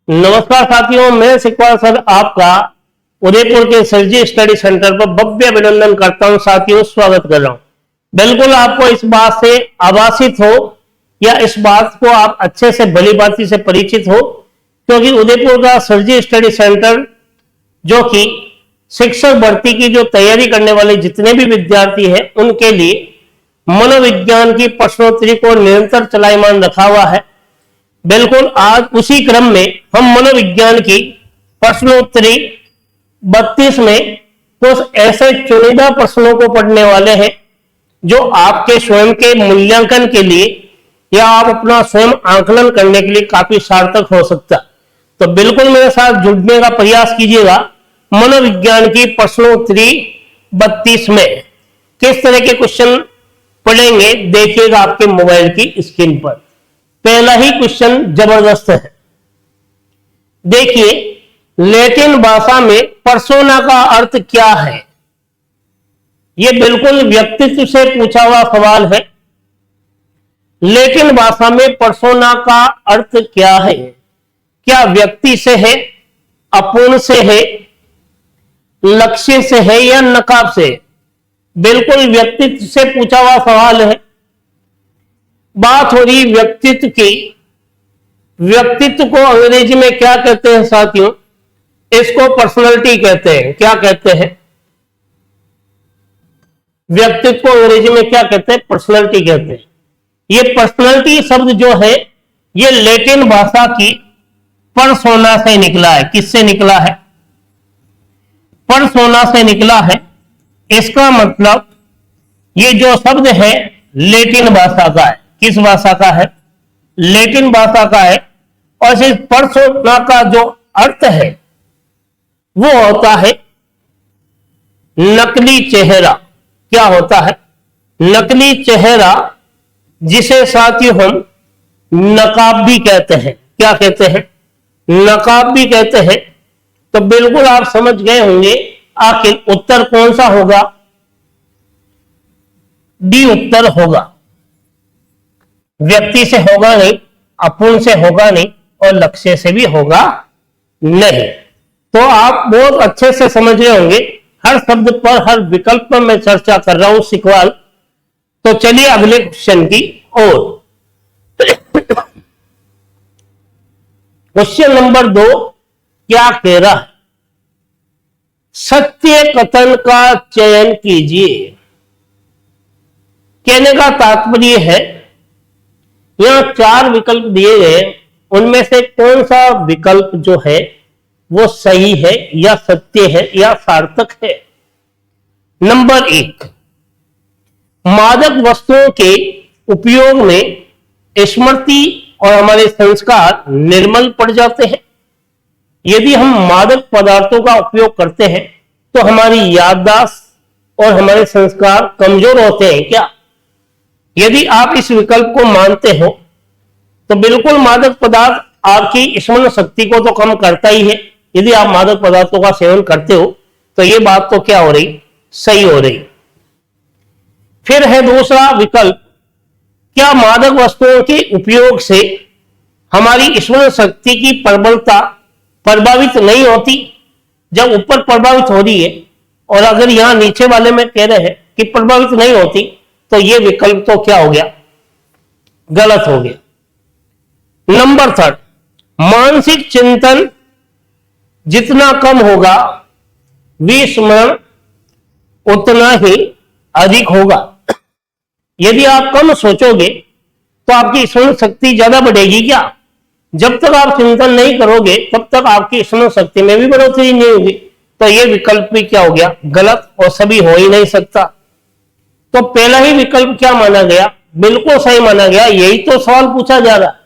नमस्कार साथियों, मैं सिकवाल सर आपका उदयपुर के सरजी स्टडी सेंटर पर भव्य अभिनंदन करता हूं। साथियों, स्वागत कर रहा हूं। बिल्कुल आपको इस बात से आभासित हो या इस बात को आप अच्छे से भली भांति से परिचित हो, क्योंकि उदयपुर का सरजी स्टडी सेंटर जो कि शिक्षक भर्ती की जो तैयारी करने वाले जितने भी विद्यार्थी हैं उनके लिए मनोविज्ञान की प्रश्नोत्तरी को निरंतर चलायमान रखा हुआ है। बिल्कुल आज उसी क्रम में हम मनोविज्ञान की प्रश्नोत्तरी 32 में कुछ ऐसे चुनिंदा प्रश्नों को पढ़ने वाले हैं जो आपके स्वयं के मूल्यांकन के लिए या आप अपना स्वयं आकलन करने के लिए काफी सार्थक हो सकता। तो बिल्कुल मेरे साथ जुड़ने का प्रयास कीजिएगा। मनोविज्ञान की प्रश्नोत्तरी 32 में किस तरह के क्वेश्चन पढ़ेंगे देखिएगा आपके मोबाइल की स्क्रीन पर। पहला ही क्वेश्चन जबरदस्त है। देखिए, लैटिन भाषा में पर्सोना का अर्थ क्या है? यह बिल्कुल व्यक्तित्व से पूछा हुआ सवाल है। लैटिन भाषा में पर्सोना का अर्थ क्या है? क्या व्यक्ति से है, अपूर्ण से है, लक्ष्य से है या नकाब से? बिल्कुल व्यक्तित्व से पूछा हुआ सवाल है। बात हो रही व्यक्तित्व की। व्यक्तित्व को अंग्रेजी में क्या कहते हैं साथियों? इसको पर्सनैलिटी कहते हैं। क्या कहते हैं? व्यक्तित्व को अंग्रेजी में क्या कहते हैं? पर्सनैलिटी कहते हैं। ये पर्सनैलिटी शब्द जो है ये लैटिन भाषा की पर्सोना से निकला है। किससे निकला है? पर्सोना से निकला है। इसका मतलब ये जो शब्द है लैटिन भाषा का है। किस भाषा का है? लैटिन भाषा का है। और इस पर्सोना का जो अर्थ है वो होता है नकली चेहरा। क्या होता है? नकली चेहरा, जिसे साथियों हम नकाब भी कहते हैं। क्या कहते हैं? नकाब भी कहते हैं। तो बिल्कुल आप समझ गए होंगे आखिर उत्तर कौन सा होगा? डी उत्तर होगा। व्यक्ति से होगा नहीं, अपूर्ण से होगा नहीं और लक्ष्य से भी होगा नहीं। तो आप बहुत अच्छे से समझ रहे होंगे। हर शब्द पर, हर विकल्प पर मैं चर्चा कर रहा हूं सिकवाल। तो चलिए अगले क्वेश्चन की ओर। क्वेश्चन नंबर 2 क्या कह रहा है? सत्य कथन का चयन कीजिए। कहने का तात्पर्य है यहां 4 विकल्प दिए गए, उनमें से कौन सा विकल्प जो है वो सही है या सत्य है या सार्थक है। नंबर 1, मादक वस्तुओं के उपयोग में स्मृति और हमारे संस्कार निर्मल पड़ जाते हैं। यदि हम मादक पदार्थों का उपयोग करते हैं तो हमारी याददाश्त और हमारे संस्कार कमजोर होते हैं क्या? यदि आप इस विकल्प को मानते हो तो बिल्कुल मादक पदार्थ आपकी स्मरण शक्ति को तो कम करता ही है। यदि आप मादक पदार्थों का सेवन करते हो तो यह बात तो क्या हो रही? सही हो रही। फिर है दूसरा विकल्प, क्या मादक वस्तुओं के उपयोग से हमारी स्मरण शक्ति की प्रबलता प्रभावित नहीं होती? जब ऊपर प्रभावित हो रही है और अगर यहां नीचे वाले में कह रहे हैं कि प्रभावित नहीं होती, तो यह विकल्प तो क्या हो गया? गलत हो गया। नंबर 3, मानसिक चिंतन जितना कम होगा विस्मरण उतना ही अधिक होगा। यदि आप कम सोचोगे तो आपकी स्मरण शक्ति ज्यादा बढ़ेगी क्या? जब तक आप चिंतन नहीं करोगे तब तक आपकी स्मरण शक्ति में भी बढ़ोतरी नहीं होगी। तो यह विकल्प भी क्या हो गया? गलत, और सभी हो ही नहीं सकता। तो पहला ही विकल्प क्या माना गया? बिल्कुल सही माना गया। यही तो सवाल पूछा जा रहा है।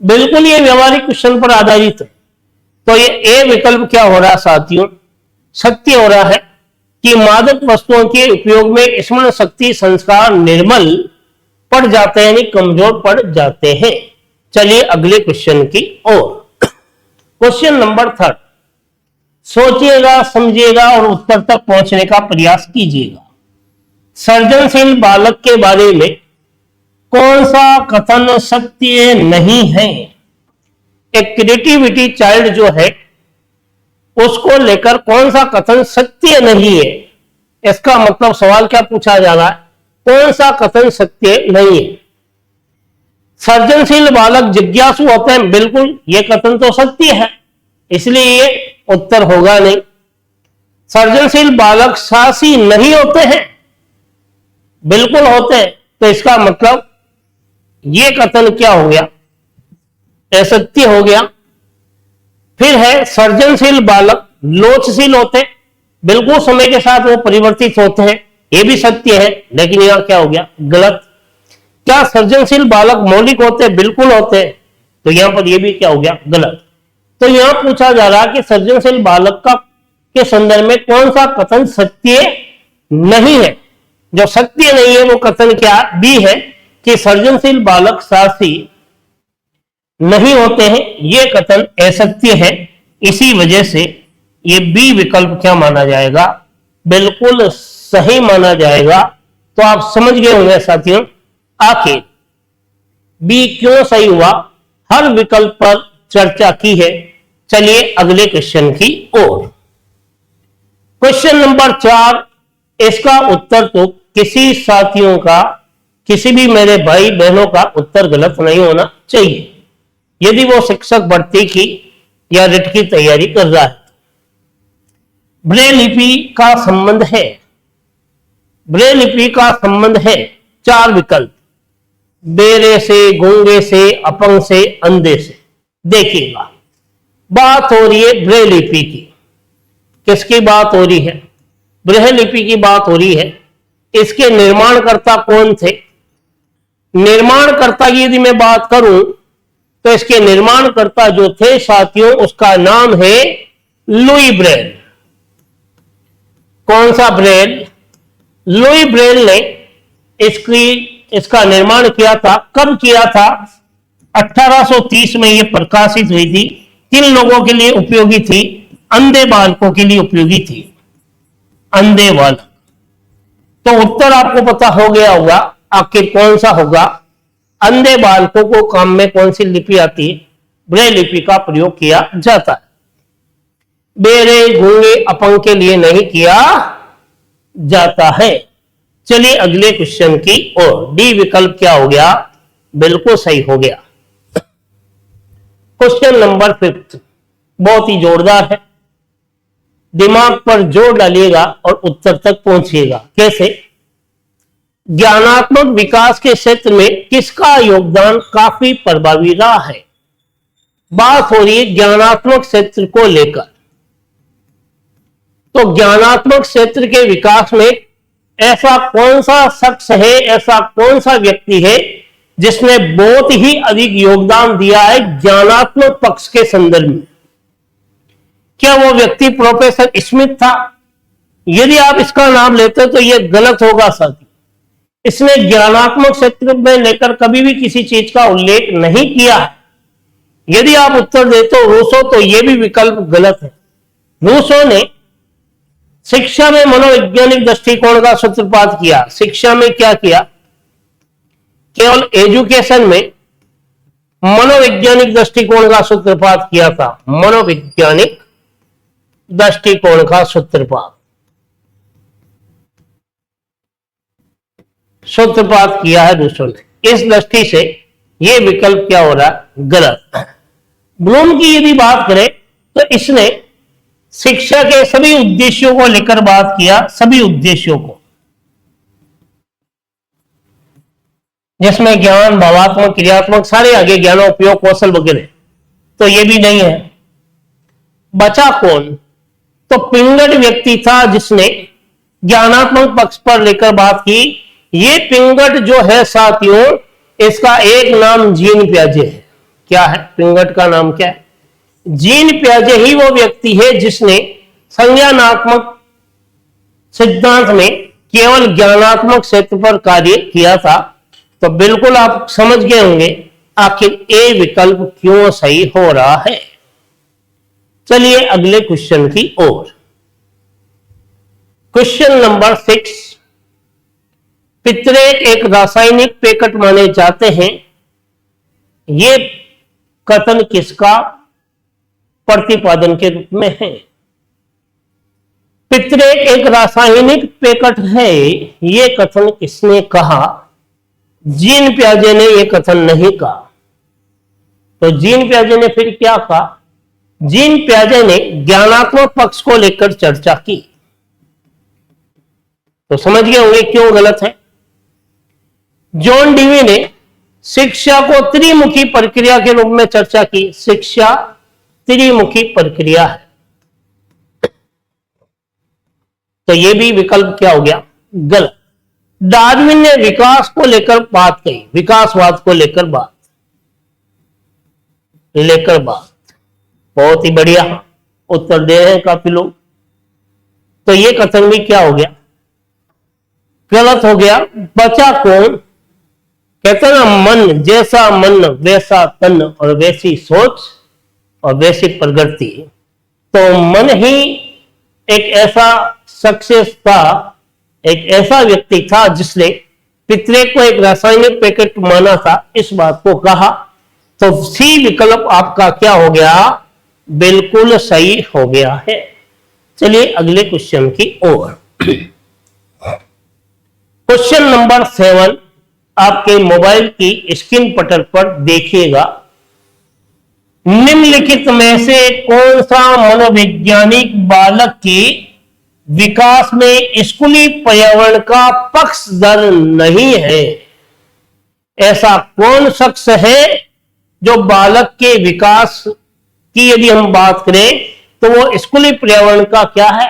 बिल्कुल ये व्यवहारिक क्वेश्चन पर आधारित है। तो ये ए विकल्प क्या हो रहा है साथियों? सत्य हो रहा है कि मादक वस्तुओं के उपयोग में स्मरण शक्ति संस्कार निर्मल पड़ जाते हैं, यानी कमजोर पड़ जाते हैं। चलिए अगले क्वेश्चन की ओर। क्वेश्चन नंबर 3, सोचिएगा, समझिएगा और उत्तर तक पहुंचने का प्रयास कीजिएगा। सर्जनशील बालक के बारे में कौन सा कथन सत्य नहीं है? एक क्रिएटिविटी चाइल्ड जो है उसको लेकर कौन सा कथन सत्य नहीं है? इसका मतलब सवाल क्या पूछा जा रहा है, कौन सा कथन सत्य नहीं है? सर्जनशील बालक जिज्ञासु होते हैं, बिल्कुल ये कथन तो सत्य है, इसलिए ये उत्तर होगा नहीं। सर्जनशील बालक साहसी नहीं होते हैं, बिल्कुल होते हैं, तो इसका मतलब ये कथन क्या हो गया, असत्य हो गया। फिर है सर्जनशील बालक लोचशील होते, बिल्कुल समय के साथ वो परिवर्तित होते हैं, ये भी सत्य है, लेकिन यहां क्या हो गया, गलत। क्या सर्जनशील बालक मौलिक होते, बिल्कुल होते, तो यहां पर ये भी क्या हो गया, गलत। तो यहां पूछा जा रहा है कि सर्जनशील बालक का के संदर्भ में कौन सा कथन सत्य नहीं है? जो सत्य नहीं है वो कथन क्या भी है कि सर्जनशील बालक साहसी नहीं होते हैं, ये कथन असत्य है। इसी वजह से ये बी विकल्प क्या माना जाएगा, बिल्कुल सही माना जाएगा। तो आप समझ गए होंगे साथियों आखिर बी क्यों सही हुआ, हर विकल्प पर चर्चा की है। चलिए अगले क्वेश्चन की ओर। क्वेश्चन नंबर 4, इसका उत्तर तो किसी साथियों का, किसी भी मेरे भाई बहनों का उत्तर गलत नहीं होना चाहिए यदि वो शिक्षक भर्ती की या रिट की तैयारी कर रहा है। ब्रेल लिपि का संबंध है, ब्रेल लिपि का संबंध है 4 विकल्प, बेरे से, गूंगे से, अपंग से, अंधे से। देखिएगा बात हो रही है ब्रेल लिपि की। किसकी बात हो रही है, ब्रेल लिपि की बात हो रही है। इसके निर्माणकर्ता कौन थे? निर्माणकर्ता की यदि मैं बात करूं तो इसके निर्माणकर्ता जो थे साथियों, उसका नाम है लुई ब्रेल। कौन सा ब्रेल? लुई ब्रेल ने इसका निर्माण किया था। कब किया था? 1830 में यह प्रकाशित हुई थी। किन लोगों के लिए उपयोगी थी? अंधे बालकों के लिए उपयोगी थी, अंधे बालक। तो उत्तर आपको पता हो गया होगा आखिर कौन सा होगा। अंधे बालकों को काम में कौन सी लिपि आती है? ब्रेल लिपि का प्रयोग किया जाता है। बेरे, गूंगे, अपंग के लिए नहीं किया जाता है। चलिए अगले क्वेश्चन की ओर। डी विकल्प क्या हो गया, बिल्कुल सही हो गया। क्वेश्चन नंबर 5 बहुत ही जोरदार है, दिमाग पर जोर डालिएगा और उत्तर तक पहुंचिएगा। कैसे? ज्ञानात्मक विकास के क्षेत्र में किसका योगदान काफी प्रभावी रहा है? बात हो रही है ज्ञानात्मक क्षेत्र को लेकर। तो ज्ञानात्मक क्षेत्र के विकास में ऐसा कौन सा शख्स है, ऐसा कौन सा व्यक्ति है जिसने बहुत ही अधिक योगदान दिया है ज्ञानात्मक पक्ष के संदर्भ में? क्या वो व्यक्ति प्रोफेसर स्मिथ था? यदि आप इसका नाम लेते तो यह गलत होगा साथी। इसने ज्ञानात्मक क्षेत्र में लेकर कभी भी किसी चीज का उल्लेख नहीं किया है। यदि आप उत्तर देते हो रूसो, तो यह भी विकल्प गलत है। रूसो ने शिक्षा में मनोवैज्ञानिक दृष्टिकोण का सूत्रपात किया। शिक्षा में क्या किया? केवल एजुकेशन में मनोवैज्ञानिक दृष्टिकोण का सूत्रपात किया था। मनोवैज्ञानिक दृष्टिकोण का सूत्रपात किया है रूसो ने। इस दृष्टि से यह विकल्प क्या हो रहा है, गलत। ब्लूम की यदि बात करें तो इसने शिक्षा के सभी उद्देश्यों को लेकर बात किया, सभी उद्देश्यों को, जिसमें ज्ञान, भावात्मक, क्रियात्मक, सारे आगे ज्ञान, उपयोग, कौशल वगैरह। तो यह भी नहीं है। बचा कौन? तो पिंगट व्यक्ति था जिसने ज्ञानात्मक पक्ष पर लेकर बात की। ये पिंगट जो है साथियों, इसका एक नाम जीन प्याजे है। क्या है पिंगट का नाम? क्या है? जीन प्याजे ही वो व्यक्ति है जिसने संज्ञानात्मक सिद्धांत में केवल ज्ञानात्मक क्षेत्र पर कार्य किया था। तो बिल्कुल आप समझ गए होंगे आखिर ए विकल्प क्यों सही हो रहा है। चलिए अगले क्वेश्चन की ओर। क्वेश्चन नंबर 6, पित्रेट एक रासायनिक पैकेट माने जाते हैं। ये कथन किसका प्रतिपादन के रूप में है? पितरेक एक रासायनिक पैकेट है, ये कथन किसने कहा? जीन पियाजे ने यह कथन नहीं कहा। तो जीन पियाजे ने फिर क्या कहा? जीन पियाजे ने ज्ञानात्मक पक्ष को लेकर चर्चा की। तो समझ गए होंगे क्यों गलत है। जॉन डीवी ने शिक्षा को त्रिमुखी प्रक्रिया के रूप में चर्चा की। शिक्षा त्रिमुखी प्रक्रिया है, तो यह भी विकल्प क्या हो गया? गलत। डार्विन ने विकास को लेकर बात कही, विकासवाद को लेकर बात बहुत ही बढ़िया उत्तर दे रहे हैं काफी लोग। तो यह कथन भी क्या हो गया? गलत हो गया। बचा कौन? कहते ना, मन जैसा मन वैसा तन और वैसी सोच और वैसी प्रगति। तो मन ही एक ऐसा सक्सेस था, एक ऐसा व्यक्ति था जिसने पितरेक को एक रासायनिक पैकेट माना था, इस बात को कहा। तो सी विकल्प आपका क्या हो गया? बिल्कुल सही हो गया है। चलिए अगले क्वेश्चन की ओर। क्वेश्चन नंबर 7 आपके मोबाइल की स्क्रीन पटल पर देखिएगा। निम्नलिखित में से कौन सा मनोवैज्ञानिक बालक के विकास में स्कूली पर्यावरण का पक्षधर नहीं है? ऐसा कौन शख्स है जो बालक के विकास की यदि हम बात करें तो वो स्कूली पर्यावरण का क्या है?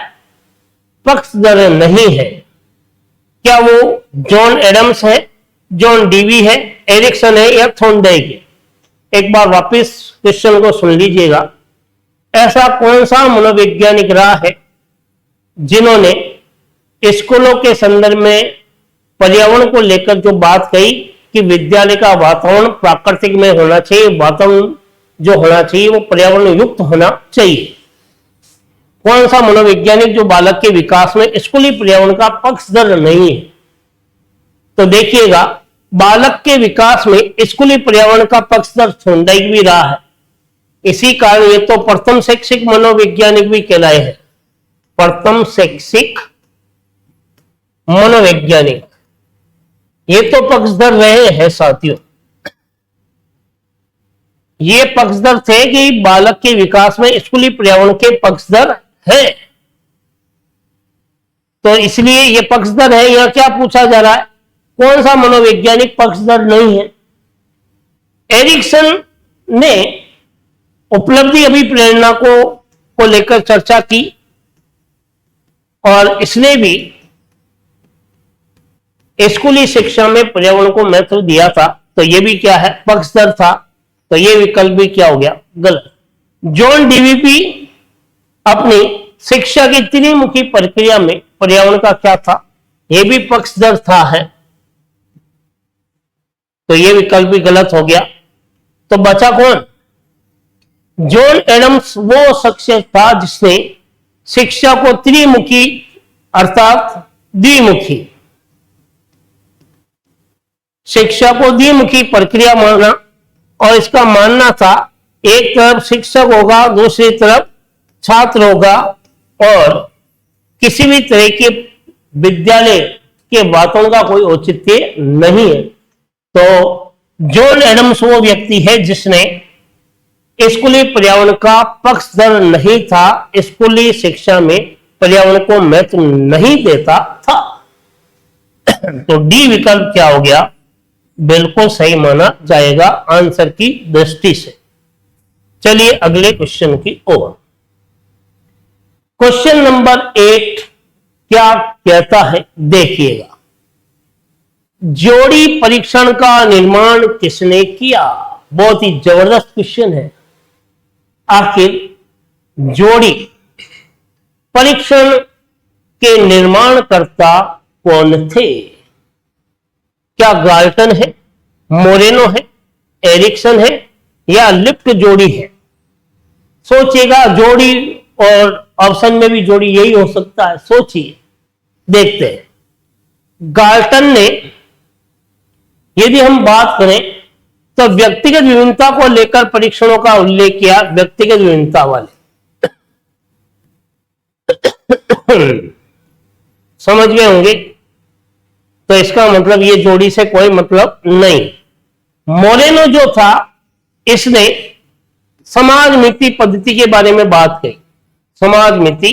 पक्षधर नहीं है। क्या वो जॉन एडम्स है, जॉन डीवी है, एरिक्सन है या थॉर्नडाइक है? एक बार वापस क्वेश्चन को सुन लीजिएगा। ऐसा कौन सा मनोवैज्ञानिक रहा है जिन्होंने स्कूलों के संदर्भ में पर्यावरण को लेकर जो बात कही कि विद्यालय का वातावरण प्राकृतिक में होना चाहिए, वातावरण जो होना चाहिए वो पर्यावरण युक्त होना चाहिए। कौन सा मनोवैज्ञानिक जो बालक के विकास में स्कूली पर्यावरण का पक्षधर नहीं है? तो देखिएगा, बालक के विकास में स्कूली पर्यावरण का पक्षधर थॉर्नडाइक भी रहा है। इसी कारण ये तो प्रथम शैक्षिक मनोवैज्ञानिक भी कहलाए हैं। प्रथम शैक्षिक मनोवैज्ञानिक ये तो पक्षधर रहे हैं साथियों। ये पक्षधर थे कि बालक के विकास में स्कूली पर्यावरण के पक्षधर है। तो इसलिए ये पक्षधर है। यह क्या पूछा जा रहा है? कौन सा मनोवैज्ञानिक पक्षधर नहीं है? एरिक्सन ने उपलब्धि अभिप्रेरणा को लेकर चर्चा की और इसने भी स्कूली शिक्षा में पर्यावरण को महत्व दिया था। तो यह भी क्या है? पक्षधर था। तो यह विकल्प भी क्या हो गया? गलत। जॉन डीवी अपनी शिक्षा की त्रिमुखी प्रक्रिया में पर्यावरण का क्या था? यह भी पक्षधर था है। तो यह विकल्प भी गलत हो गया। तो बचा कौन? जॉन एडम्स वो शख्स था जिसने शिक्षा को त्रिमुखी अर्थात द्विमुखी शिक्षा को द्विमुखी प्रक्रिया माना और इसका मानना था एक तरफ शिक्षक होगा, दूसरी तरफ छात्र होगा और किसी भी तरह के विद्यालय के बातों का कोई औचित्य नहीं है। तो जॉन एडम्स वो व्यक्ति है जिसने स्कूली पर्यावरण का पक्षधर नहीं था, स्कूली शिक्षा में पर्यावरण को महत्व नहीं देता था। तो डी विकल्प क्या हो गया? बिल्कुल सही माना जाएगा आंसर की दृष्टि से। चलिए अगले क्वेश्चन की ओर। क्वेश्चन नंबर 8 क्या कहता है? देखिएगा, जोड़ी परीक्षण का निर्माण किसने किया? बहुत ही जबरदस्त क्वेश्चन है। आखिर जोड़ी परीक्षण के निर्माणकर्ता कौन थे? क्या गाल्टन है, मोरेनो है, एरिक्सन है या लिफ्ट जोड़ी है? सोचिएगा, जोड़ी और ऑप्शन में भी जोड़ी यही हो सकता है। सोचिए, देखते हैं। गाल्टन ने, यदि हम बात करें तो व्यक्तिगत विभिन्नता को लेकर परीक्षणों का उल्लेख किया, व्यक्तिगत विभिन्नता वाले। समझ गए होंगे। तो इसका मतलब ये जोड़ी से कोई मतलब नहीं। मोरेनो जो था इसने समाज मिति पद्धति के बारे में बात कही, समाज मिति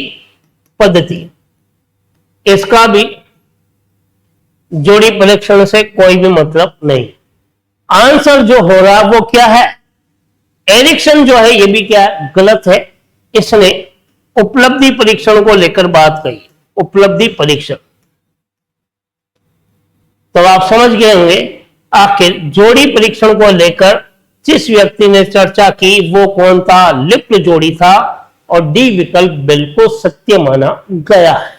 पद्धति, इसका भी जोड़ी परीक्षण से कोई भी मतलब नहीं। आंसर जो हो रहा है वो क्या है, एरिक्सन जो है ये भी क्या है, गलत है। इसने उपलब्धि परीक्षण को लेकर बात कही, उपलब्धि परीक्षण। तो आप समझ गए होंगे आखिर जोड़ी परीक्षण को लेकर जिस व्यक्ति ने चर्चा की वो कौन था, लिप्ट जोड़ी था, और डी विकल्प बिल्कुल सत्य माना गया है।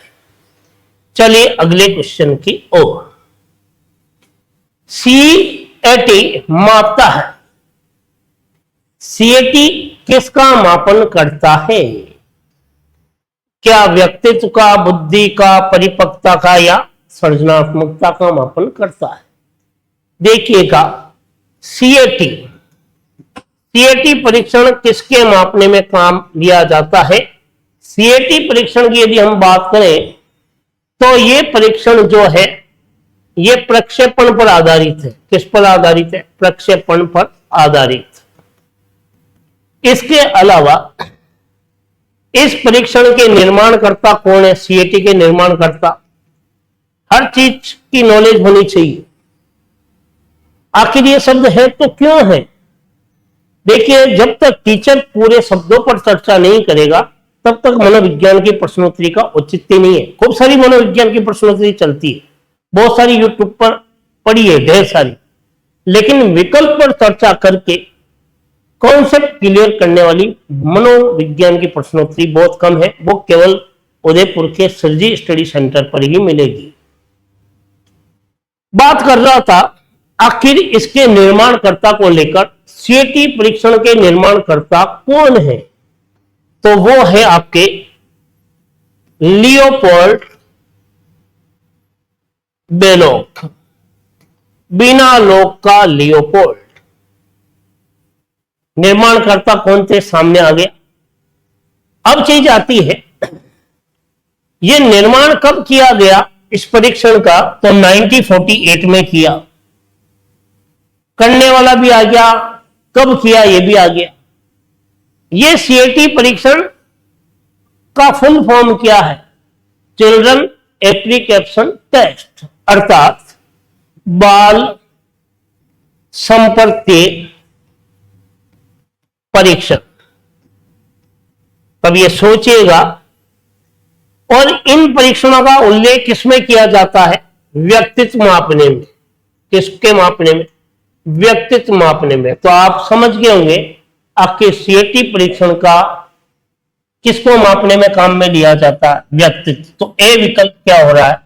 चलिए अगले क्वेश्चन की ओर। सीएटी मापता है, सीएटी किसका मापन करता है? क्या व्यक्तित्व का, बुद्धि का, परिपक्वता का या सृजनात्मकता का मापन करता है? देखिएगा, सीएटी, सीएटी परीक्षण किसके मापने में काम लिया जाता है? सीएटी परीक्षण की यदि हम बात करें तो ये परीक्षण जो है ये प्रक्षेपण पर आधारित है। किस पर आधारित है? प्रक्षेपण पर आधारित। इसके अलावा इस परीक्षण के निर्माणकर्ता कौन है? सीएटी के निर्माणकर्ता। हर चीज की नॉलेज होनी चाहिए। आखिर ये शब्द है तो क्यों है? देखिए, जब तक टीचर पूरे शब्दों पर चर्चा नहीं करेगा तब तक मनोविज्ञान की प्रश्नोत्तरी का औचित्य नहीं है। खूब सारी मनोविज्ञान की प्रश्नोत्तरी चलती है, बहुत सारी यूट्यूब पर पड़ी है, ढेर सारी, लेकिन विकल्प पर चर्चा करके कॉन्सेप्ट क्लियर करने वाली मनोविज्ञान की प्रश्नोत्तरी बहुत कम है। वो केवल उदयपुर के सरजी स्टडी सेंटर पर ही मिलेगी। बात कर रहा था आखिर इसके निर्माणकर्ता को लेकर, सीएटी परीक्षण के निर्माणकर्ता कौन है? तो वो है आपके लियोपोल्ड बेलोक, बिना लोक का लियोपोल्ड। निर्माणकर्ता कौन थे? सामने आ गया। अब चीज आती है, यह निर्माण कब किया गया इस परीक्षण का? तो 1948 में किया। करने वाला भी आ गया, कब किया यह भी आ गया। यह सीएटी परीक्षण का फुल फॉर्म क्या है? चिल्ड्रन एप्लीकेशन टेस्ट, अर्थात बाल संपर्क परीक्षण। तब ये सोचिएगा, और इन परीक्षणों का उल्लेख किसमें किया जाता है? व्यक्तित्व मापने में। किसके मापने में? व्यक्तित्व मापने में। तो आप समझ गए होंगे आपके सीएटी परीक्षण का किसको मापने में काम में लिया जाता है? व्यक्तित्व। तो ए विकल्प क्या हो रहा है?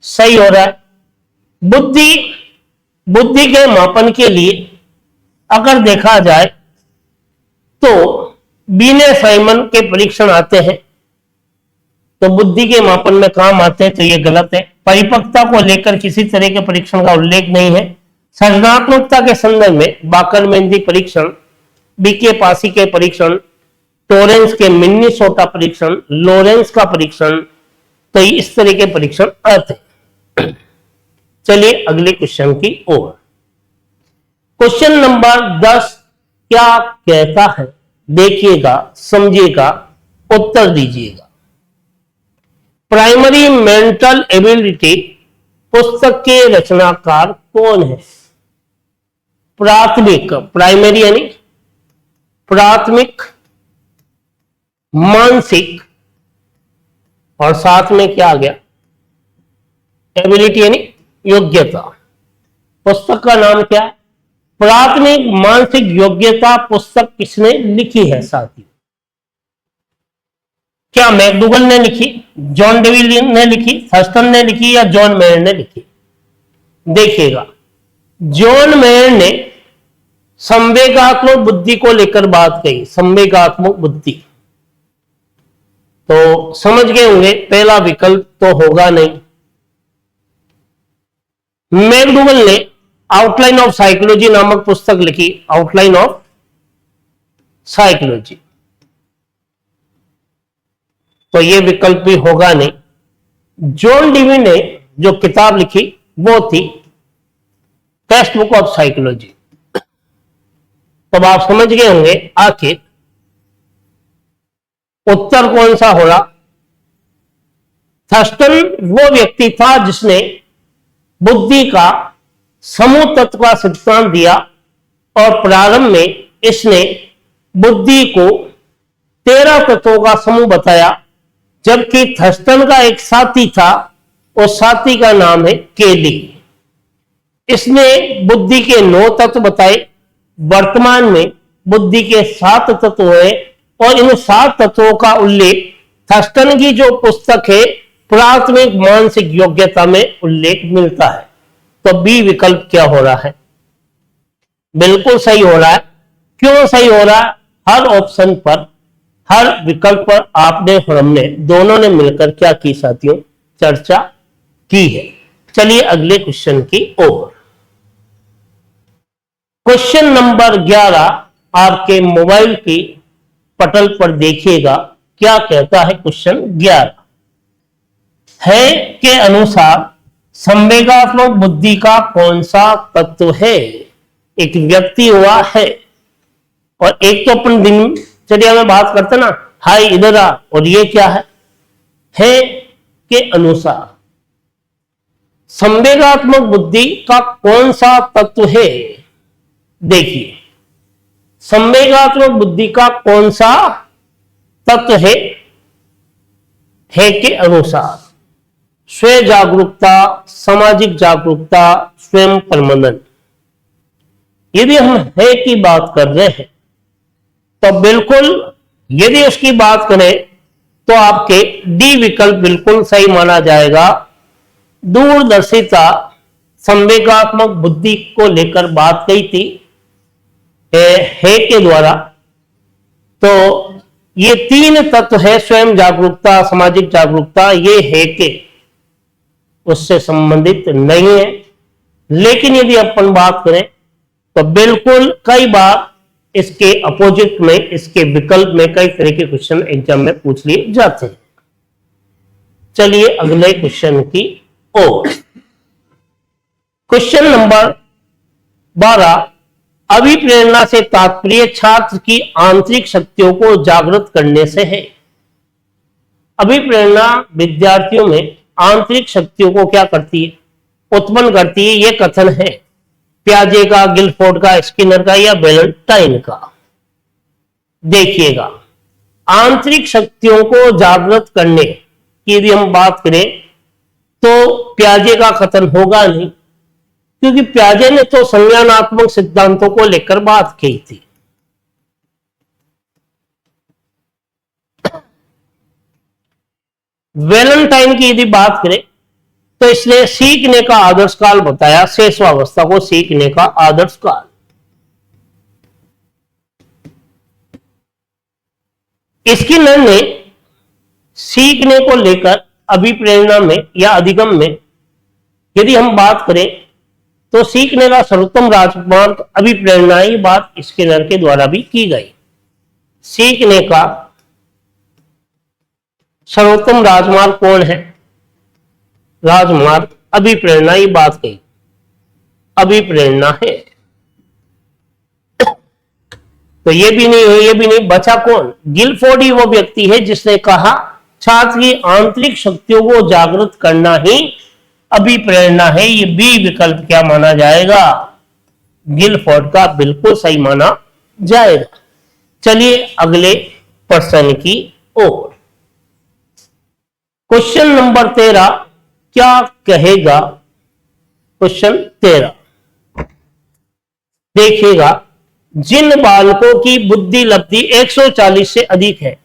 सही हो रहा है। बुद्धि के मापन के लिए अगर देखा जाए तो बीने साइमन के परीक्षण आते हैं, तो बुद्धि के मापन में काम आते हैं, तो यह गलत है। परिपक्वता को लेकर किसी तरह के परीक्षण का उल्लेख नहीं है। सृजनात्मकता के संदर्भ में बाकरमेंदी परीक्षण, बीके पासी के परीक्षण, टोरेंस के मिन्नीसोटा परीक्षण, लॉरेंस का परीक्षण, तो इस तरह के परीक्षण आते हैं। चलिए अगले क्वेश्चन की ओर। क्वेश्चन नंबर 10 क्या कहता है? देखिएगा, समझिएगा, उत्तर दीजिएगा। प्राइमरी मेंटल एबिलिटी पुस्तक के रचनाकार कौन है? प्राथमिक, प्राइमरी यानी प्राथमिक मानसिक, और साथ में क्या आ गया? एबिलिटी यानी योग्यता। पुस्तक का नाम क्या है? प्राथमिक मानसिक योग्यता पुस्तक किसने लिखी है साथियों? क्या मैकडूगल ने लिखी, जॉन डेवी ने लिखी, थर्स्टन ने लिखी, या जॉन मेयर ने लिखी? देखिएगा, जॉन मेयर ने संवेगात्मक बुद्धि को लेकर बात कही। संवेगात्मक बुद्धि, तो समझ गए होंगे पहला विकल्प तो होगा नहीं। मैकडूगल ने आउटलाइन ऑफ साइकोलॉजी नामक पुस्तक लिखी, आउटलाइन ऑफ साइकोलॉजी, तो ये विकल्प भी होगा नहीं। जॉन डीवी ने जो किताब लिखी वो थी टेक्स्ट बुक ऑफ साइकोलॉजी। तब आप समझ गए होंगे आखिर उत्तर कौन सा हो रहा। थर्स्टन वो व्यक्ति था जिसने बुद्धि का समूह तत्व का सिद्धांत दिया और प्रारंभ में इसने बुद्धि को 13 तत्वों का समूह बताया, जबकि थर्स्टन का एक साथी था, उस साथी का नाम है केली। इसने बुद्धि के 9 तत्व बताए। वर्तमान में बुद्धि के 7 तत्व हैं और इन 7 तत्वों का उल्लेख थर्स्टन की जो पुस्तक है प्राथमिक मानसिक योग्यता में उल्लेख मिलता है। तो बी विकल्प क्या हो रहा है? बिल्कुल सही हो रहा है। क्यों सही हो रहा है? हर ऑप्शन पर, हर विकल्प पर आपने और हमने दोनों ने मिलकर क्या की साथियों? चर्चा की है। चलिए अगले क्वेश्चन की ओर। क्वेश्चन नंबर 11 आपके मोबाइल की पटल पर देखिएगा, क्या कहता है क्वेश्चन 11 है के अनुसार संवेगात्मक बुद्धि का कौन सा तत्व है? एक व्यक्ति हुआ है और एक तो अपन दिनचर्या में बात करते ना, हाय इधर आ, और ये क्या है के अनुसार संवेगात्मक बुद्धि का कौन सा तत्व है? देखिए संवेगात्मक बुद्धि का कौन सा तत्व है के अनुसार स्वयं जागरूकता, सामाजिक जागरूकता, स्वयं प्रबंधन। यदि हम है की बात कर रहे हैं तो बिल्कुल, यदि उसकी बात करें तो आपके डी विकल्प बिल्कुल सही माना जाएगा। दूरदर्शिता संवेगात्मक बुद्धि को लेकर बात कही थी है के द्वारा। तो ये 3 तत्व है, स्वयं जागरूकता, सामाजिक जागरूकता, ये है के उससे संबंधित नहीं है। लेकिन यदि अपन बात करें तो बिल्कुल कई बार इसके अपोजिट में, इसके विकल्प में कई तरह के क्वेश्चन एग्जाम में पूछ लिए जाते हैं। चलिए अगले क्वेश्चन की ओर। क्वेश्चन नंबर 12 अभिप्रेरणा से तात्पर्य छात्र की आंतरिक शक्तियों को जागृत करने से है। अभिप्रेरणा विद्यार्थियों में आंतरिक शक्तियों को क्या करती है? उत्पन्न करती है। यह कथन है प्याजे का, गिलफोर्ड का, स्किनर का या वैलेंटाइन का। देखिएगा आंतरिक शक्तियों को जागृत करने की यदि हम बात करें तो प्याजे का कथन होगा नहीं, क्योंकि प्याजे ने तो संज्ञानात्मक सिद्धांतों को लेकर बात की थी। वैलेंटाइन की यदि बात करें तो इसने सीखने का आदर्श काल बताया, शेषवावस्था को सीखने का आदर्श काल। स्किनर ने सीखने को लेकर अभिप्रेरणा में या अधिगम में यदि हम बात करें तो सीखने का सर्वोत्तम राजमार्ग अभिप्रेरणा, ये बात स्किनर के द्वारा भी की गई। सीखने का सर्वोत्तम राजमार्ग कौन है? राजमार्ग अभिप्रेरणा, ये बात कही, अभिप्रेरणा है। तो ये भी नहीं है, ये भी नहीं, बचा कौन? गिलफोर्ड ही वो व्यक्ति है जिसने कहा छात्र की आंतरिक शक्तियों को जागृत करना ही अभिप्रेरणा है। ये बी विकल्प क्या माना जाएगा? गिलफोर्ड का बिल्कुल सही माना जाएगा। चलिए अगले प्रश्न की ओर। क्वेश्चन नंबर 13 क्या कहेगा? क्वेश्चन 13 देखिएगा, जिन बालकों की बुद्धि लब्धि 140 से अधिक है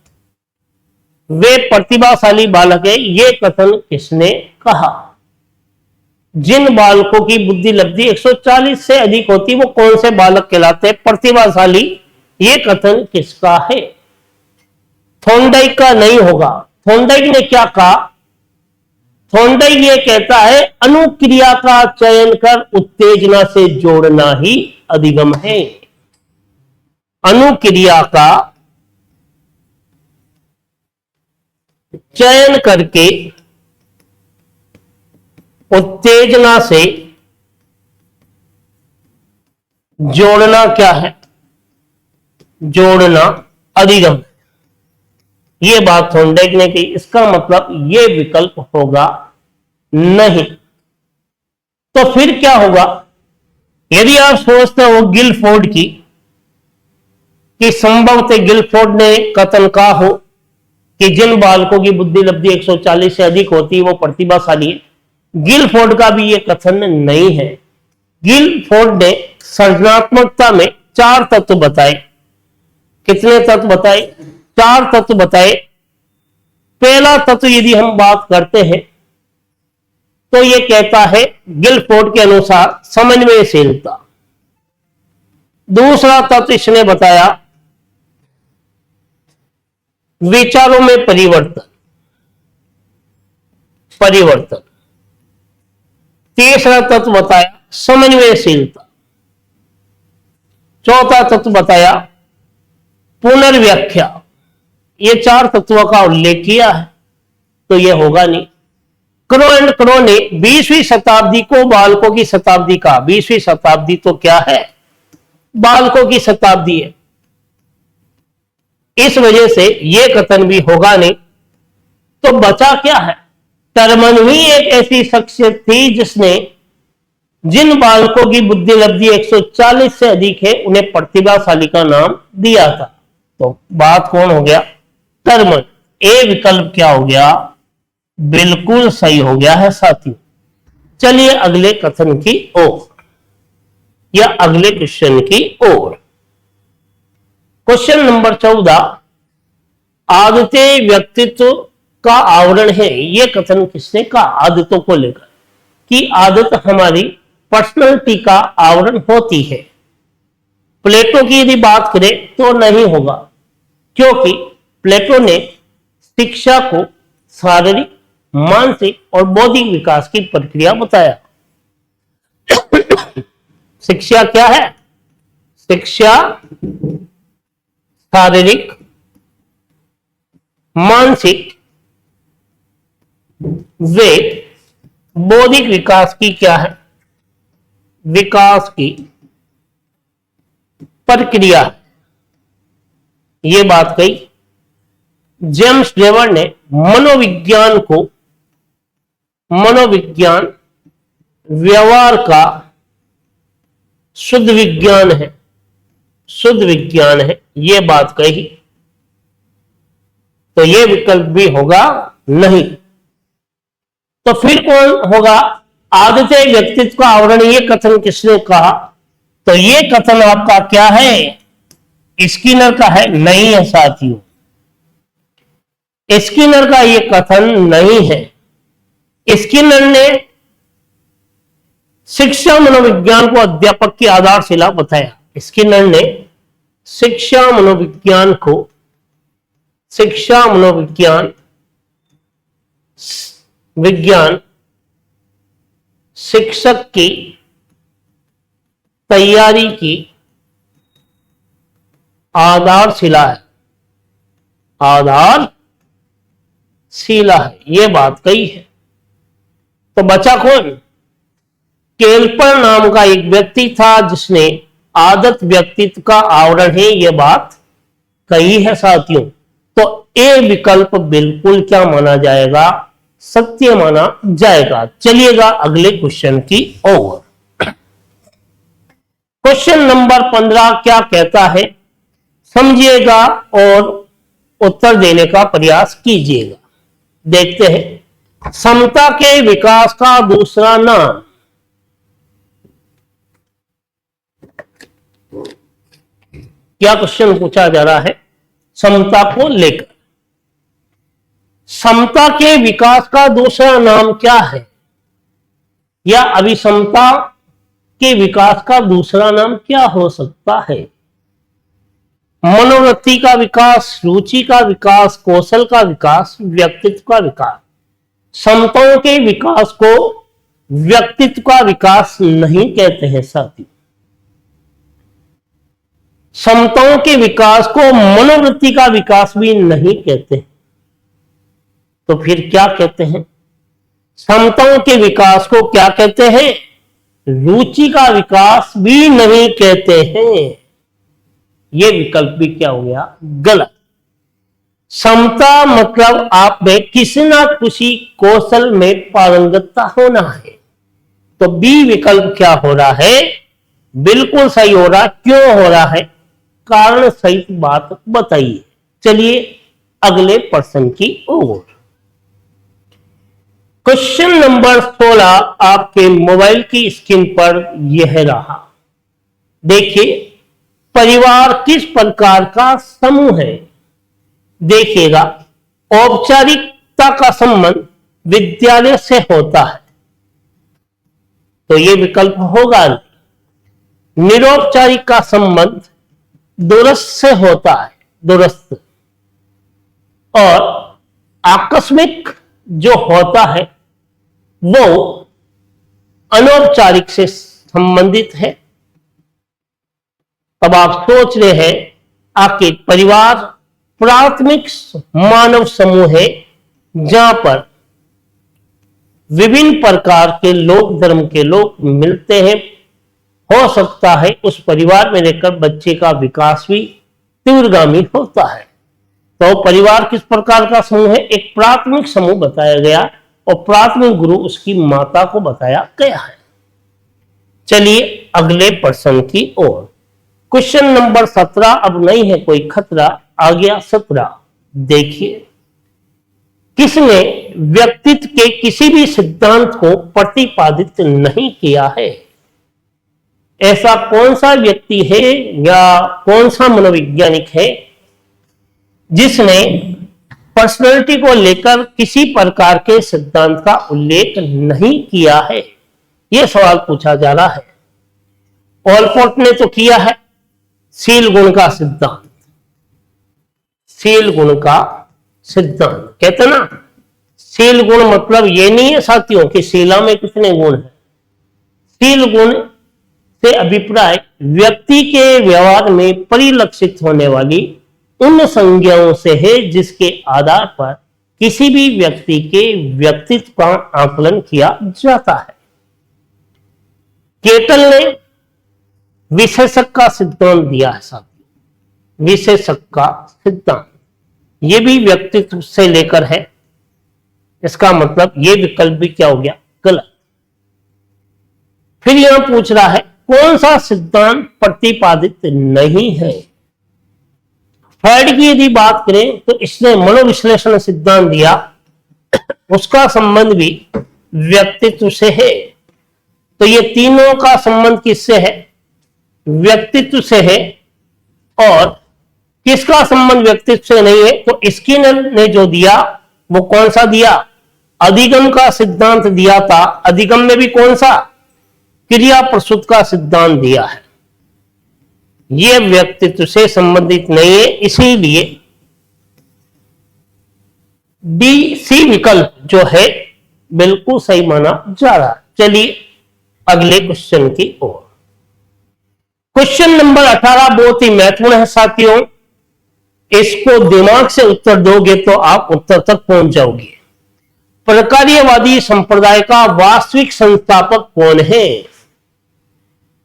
वे प्रतिभाशाली बालक है। ये कथन किसने कहा? जिन बालकों की बुद्धि लब्धि 140 से अधिक होती वो कौन से बालक कहलाते हैं? प्रतिभाशाली। ये कथन किसका है? थॉर्नडाइक का नहीं होगा। थॉर्नडाइक ने क्या कहा? थॉर्नडाइक ये कहता है अनुक्रिया का चयन कर उत्तेजना से जोड़ना ही अधिगम है। अनुक्रिया का चयन करके उत्तेजना से जोड़ना क्या है? जोड़ना अधिगम। ये बात थॉर्नडाइक ने की, इसका मतलब ये विकल्प होगा नहीं। तो फिर क्या होगा? यदि आप सोचते हो गिलफोर्ड की कि संभवतः गिलफोर्ड ने कथन कहा हो कि जिन बालकों की बुद्धि लब्धि 140 से अधिक होती है वो प्रतिभाशाली है, गिलफोर्ड का भी ये कथन नहीं है। गिलफोर्ड ने सृजनात्मकता में 4 तत्व बताए। कितने तत्व बताए? 4 तत्व बताए। पहला तत्व यदि हम बात करते हैं तो यह कहता है गिलफोर्ड के अनुसार समन्वयशीलता। दूसरा तत्व इसने बताया विचारों में परिवर्तन। तीसरा तत्व बताया समन्वयशीलता। चौथा तत्व बताया पुनर्व्याख्या। ये 4 तत्वों का उल्लेख किया है, तो यह होगा नहीं। क्रो एंड क्रो ने 20वीं शताब्दी को बालकों की शताब्दी कहा। 20वीं शताब्दी तो क्या है? बालकों की शताब्दी है। इस वजह से यह कथन भी होगा नहीं। तो बचा क्या है? टर्मन ही एक ऐसी शख्सियत थी जिसने जिन बालकों की बुद्धि लब्धि 140 से अधिक है उन्हें प्रतिभाशाली का नाम दिया था। तो बात कौन हो गया? टर्मन। ए विकल्प क्या हो गया? बिल्कुल सही हो गया है साथियों। चलिए अगले कथन की ओर या अगले क्वेश्चन की ओर। क्वेश्चन नंबर 14, आदतें व्यक्तित्व का आवरण है। यह कथन किसने कहा? आदतों को लेकर कि आदत हमारी पर्सनैलिटी का आवरण होती है। प्लेटो की यदि बात करें तो नहीं होगा, क्योंकि प्लेटो ने शिक्षा को शारीरिक, मानसिक और बौद्धिक विकास की प्रक्रिया बताया। शिक्षा क्या है? शिक्षा शारीरिक, मानसिक वे बौद्धिक विकास की क्या है? विकास की प्रक्रिया। यह बात कही। जेम्स डेवर ने मनोविज्ञान व्यवहार का शुद्ध विज्ञान है, यह बात कही। तो यह विकल्प भी होगा नहीं। तो फिर कौन होगा? आदतें व्यक्तित्व का आवरण। यह कथन किसने कहा? तो यह कथन आपका क्या है? स्किनर का है? नहीं है साथियों, स्किनर का यह कथन नहीं है। स्किनर ने शिक्षा मनोविज्ञान को अध्यापक की आधारशिला बताया। स्किनर ने शिक्षा मनोविज्ञान शिक्षक की तैयारी की आधारशिला है, यह बात कही है। तो बचा कौन? केल्पर नाम का एक व्यक्ति था जिसने आदत व्यक्तित्व का आवरण है, यह बात कही है साथियों। तो ए विकल्प बिल्कुल क्या माना जाएगा? सत्य माना जाएगा। चलिएगा अगले क्वेश्चन की ओर। क्वेश्चन नंबर 15 क्या कहता है? समझिएगा और उत्तर देने का प्रयास कीजिएगा। देखते हैं। समता के विकास का दूसरा नाम। क्या क्वेश्चन पूछा जा रहा है? समता को लेकर। समता के विकास का दूसरा नाम क्या है? या अभिसमता के विकास का दूसरा नाम क्या हो सकता है? मनोवृत्ति का विकास, रुचि का विकास, कौशल का विकास, व्यक्तित्व का विकास। समताओं के विकास को व्यक्तित्व का विकास नहीं कहते हैं साथी। समताओं के विकास को मनोवृत्ति का विकास भी नहीं कहते। तो फिर क्या कहते हैं? समताओं के विकास को क्या कहते हैं? रुचि का विकास भी नहीं कहते हैं। यह विकल्प भी क्या हो गया? गलत। समता मतलब आप में किसी ना किसी कौशल में पारंगतता होना है। तो बी विकल्प क्या हो रहा है? बिल्कुल सही हो रहा। क्यों हो रहा है? कारण सहित बात बताइए। चलिए अगले प्रश्न की ओर। क्वेश्चन नंबर 16 आपके मोबाइल की स्क्रीन पर यह रहा। देखिए, परिवार किस प्रकार का समूह है? देखिएगा, औपचारिकता का संबंध विद्यालय से होता है, तो यह विकल्प होगा। निरौपचारिक का संबंध दूरस्थ से होता है, दूरस्थ। और आकस्मिक जो होता है वो अनौपचारिक से संबंधित है। अब आप सोच रहे हैं, आखिर परिवार प्राथमिक मानव समूह है जहां पर विभिन्न प्रकार के लोग, धर्म के लोग मिलते हैं। हो सकता है उस परिवार में रहकर बच्चे का विकास भी तीव्रगामी होता है। तो परिवार किस प्रकार का समूह है? एक प्राथमिक समूह बताया गया और प्राथमिक गुरु उसकी माता को बताया गया है। चलिए अगले प्रश्न की ओर। क्वेश्चन नंबर 17 अब नहीं है कोई खतरा, आ गया 17। देखिए, किसने व्यक्तित्व के किसी भी सिद्धांत को प्रतिपादित नहीं किया है? ऐसा कौन सा व्यक्ति है या कौन सा मनोवैज्ञानिक है जिसने पर्सनैलिटी को लेकर किसी प्रकार के सिद्धांत का उल्लेख नहीं किया है? यह सवाल पूछा जा रहा है। ऑलपोर्ट ने तो किया है शील गुण का सिद्धांत। शील गुण का सिद्धांत कहते ना, शील गुण मतलब ये नहीं है साथियों कि शीला में कितने गुण है। शील गुण से अभिप्राय व्यक्ति के व्यवहार में परिलक्षित होने वाली उन संज्ञाओं से है जिसके आधार पर किसी भी व्यक्ति के व्यक्तित्व का आकलन किया जाता है। केटल ने विशेषक का सिद्धांत दिया है साथियों। विशेषक का सिद्धांत यह भी व्यक्तित्व से लेकर है। इसका मतलब यह विकल्प भी क्या हो गया? गलत। फिर यहां पूछ रहा है कौन सा सिद्धांत प्रतिपादित नहीं है? फ्रायड की यदि बात करें तो इसने मनोविश्लेषण सिद्धांत दिया, उसका संबंध भी व्यक्तित्व से है। तो ये तीनों का संबंध किससे है? व्यक्तित्व से है। और किसका संबंध व्यक्तित्व से नहीं है? तो स्किनर ने जो दिया वो कौन सा दिया? अधिगम का सिद्धांत दिया था। अधिगम में भी कौन सा? क्रिया प्रसूत का सिद्धांत दिया है। यह व्यक्तित्व से संबंधित नहीं है, इसीलिए डी सी विकल्प जो है बिल्कुल सही माना जा रहा है। चलिए अगले क्वेश्चन की ओर। क्वेश्चन नंबर 18 बहुत ही महत्वपूर्ण है साथियों। इसको दिमाग से उत्तर दोगे तो आप उत्तर तक पहुंच जाओगे। प्रकार्यवादी संप्रदाय का वास्तविक संस्थापक कौन है?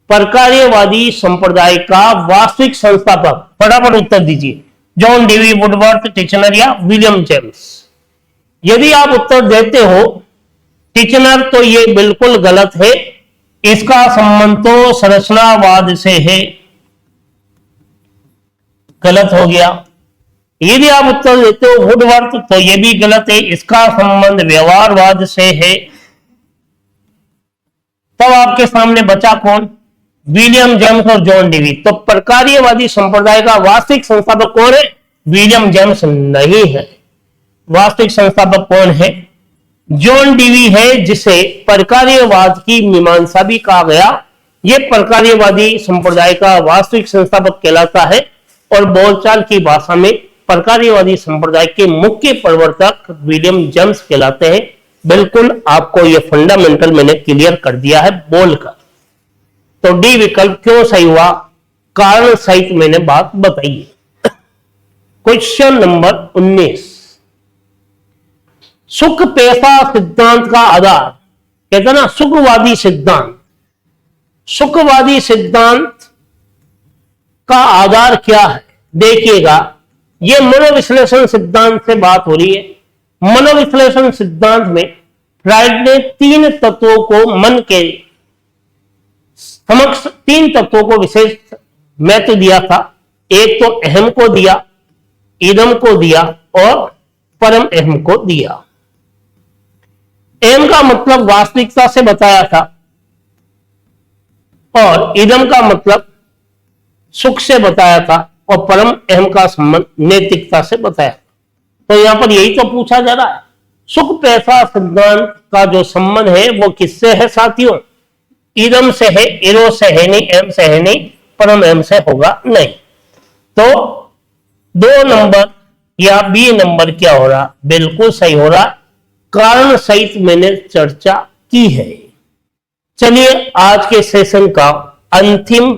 प्रकार्यवादी संप्रदाय का वास्तविक संस्थापक, फटाफट उत्तर दीजिए। जॉन डीवी, वुडवर्थ, टिचनर या विलियम जेम्स? यदि आप उत्तर देते हो टिचनर तो ये बिल्कुल गलत है। इसका संबंध तो संरचनावाद से है, गलत हो गया। यदि आप उत्तर देते हो वुडवर्थ तो यह भी गलत है, इसका संबंध व्यवहारवाद से है। तब आपके सामने बचा कौन? विलियम जेम्स और जॉन डीवी। तो प्रकार्यवादी संप्रदाय का वास्तविक संस्थापक कौन है? विलियम जेम्स नहीं है। वास्तविक संस्थापक कौन है? जॉन डीवी है, जिसे प्रकार्यवाद की मीमांसा भी कहा गया। यह प्रकार्यवादी संप्रदाय का वास्तविक संस्थापक कहलाता है और बोलचाल की भाषा में प्रकार्यवादी संप्रदाय के मुख्य प्रवर्तक विलियम जेम्स कहलाते हैं। बिल्कुल आपको ये फंडामेंटल मैंने क्लियर कर दिया है बोलकर। तो डी विकल्प क्यों सही हुआ, कारण सहित मैंने बात बताई है। क्वेश्चन नंबर 19, सुख पैसा सिद्धांत का आधार, कहते हैं ना सुखवादी सिद्धांत, सुखवादी सिद्धांत का आधार क्या है? देखिएगा, यह मनोविश्लेषण सिद्धांत से बात हो रही है। मनोविश्लेषण सिद्धांत में फ्राइड ने तीन तत्वों को मन के समक्ष, तीन तत्वों को विशेष महत्व दिया था। एक तो अहम को दिया, इदम को दिया और परम अहम को दिया। अहम का मतलब वास्तविकता से बताया था और इदम का मतलब सुख से बताया था और परम अहम का संबंध नैतिकता से बताया। तो यहां पर यही तो पूछा जा रहा है, सुख पैसा सिद्धांत का जो संबंध है वो किससे है साथियों? इदम से है, इरो से है नहीं, एम से है नहीं, परम एम से होगा नहीं। तो 2 नंबर या बी नंबर क्या हो रहा? बिल्कुल सही हो रहा, कारण सहित मैंने चर्चा की है। चलिए आज के सेशन का अंतिम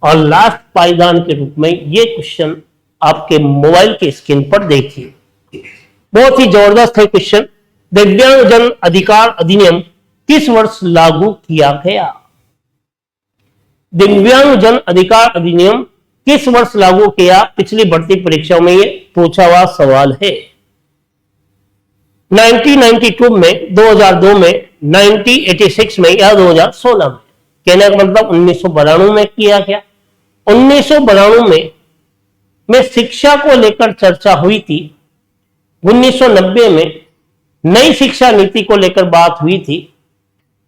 और लास्ट पायदान के रूप में ये क्वेश्चन आपके मोबाइल के स्क्रीन पर देखिए। बहुत ही जबरदस्त है क्वेश्चन। दिव्यांगजन अधिकार अधिनियम किस वर्ष लागू किया गया? दिव्यांगजन अधिकार अधिनियम किस वर्ष लागू किया? पिछली भर्ती परीक्षाओं में ये पूछा हुआ सवाल है। 1992 में, 2002 में, 1986 में या 2016 में। कहने का मतलब 1992 में किया गया। 1992 में शिक्षा को लेकर चर्चा हुई थी। 1990 में नई शिक्षा नीति को लेकर बात हुई थी,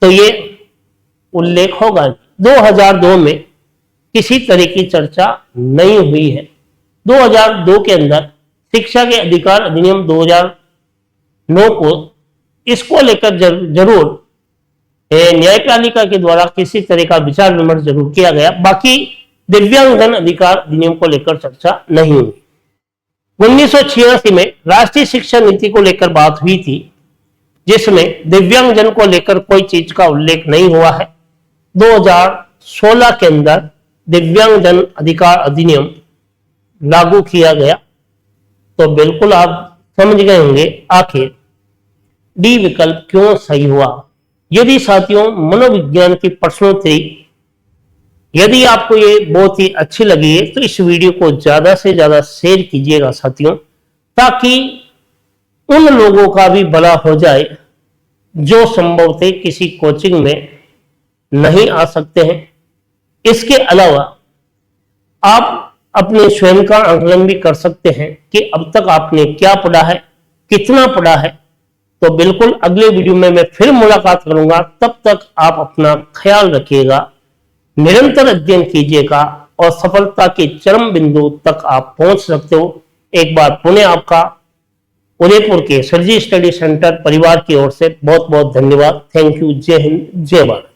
तो ये उल्लेख होगा। 2002 में किसी तरह की चर्चा नहीं हुई है। 2002 के अंदर शिक्षा के अधिकार अधिनियम 2009 को, इसको लेकर जरूर न्यायपालिका के द्वारा किसी तरह का विचार विमर्श जरूर किया गया। बाकी दिव्यांगजन अधिकार अधिनियम को लेकर चर्चा नहीं हुई। 1986 में राष्ट्रीय शिक्षा नीति को लेकर बात हुई थी, जिसमें दिव्यांगजन को लेकर कोई चीज का उल्लेख नहीं हुआ है। 2016 के अंदर दिव्यांगजन अधिकार अधिनियम लागू किया गया। तो बिल्कुल आप समझ गए होंगे आखिर डी विकल्प क्यों सही हुआ। यदि साथियों मनोविज्ञान की प्रश्नोत्तरी यदि आपको ये बहुत ही अच्छी लगी है तो इस वीडियो को ज्यादा से ज्यादा शेयर कीजिएगा साथियों, ताकि उन लोगों का भी भला हो जाए जो संभवतः किसी कोचिंग में नहीं आ सकते हैं। इसके अलावा आप अपने स्वयं का आकलन भी कर सकते हैं कि अब तक आपने क्या पढ़ा है, कितना पढ़ा है। तो बिल्कुल अगले वीडियो में मैं फिर मुलाकात करूंगा। तब तक आप अपना ख्याल रखिएगा, निरंतर अध्ययन कीजिएगा और सफलता के चरम बिंदु तक आप पहुंच सकते हो। एक बार पुनः आपका उदयपुर के सरजी स्टडी सेंटर परिवार की ओर से बहुत बहुत धन्यवाद। Thank you. जय हिंद, जय भारत।